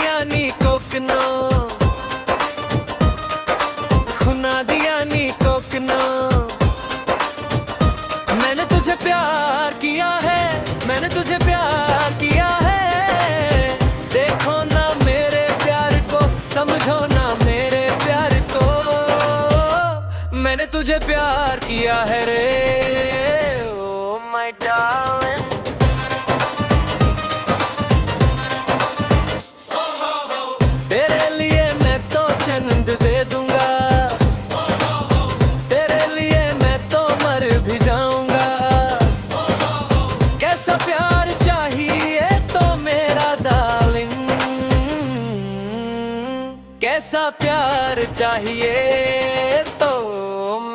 दिया नी कोकनो, खुना दिया नी कोकनो। मैंने तुझे प्यार किया है, मैंने तुझे प्यार किया है। देखो ना मेरे प्यार को, समझो ना मेरे प्यार को। मैंने तुझे प्यार किया है रे, ओ माय डार्लिंग। तेरे लिए मैं तो जन्नत दे दूंगा, तेरे लिए मैं तो मर भी जाऊंगा। कैसा प्यार चाहिए तो मेरा डार्लिंग, कैसा प्यार चाहिए तो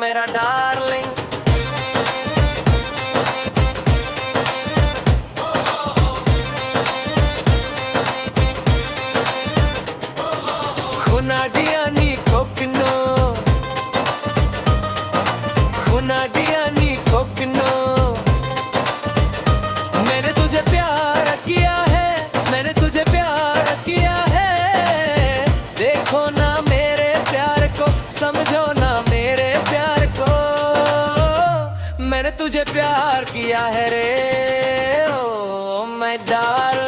मेरा डार्लिंग। खुना दिया नी कोकनो, खुना दिया नी कोकनो। मैंने तुझे प्यार किया है, मैंने तुझे प्यार किया है। देखो ना मेरे प्यार को, समझो ना मेरे प्यार को। मैंने तुझे प्यार किया है रे, ओ माय डार्लिंग।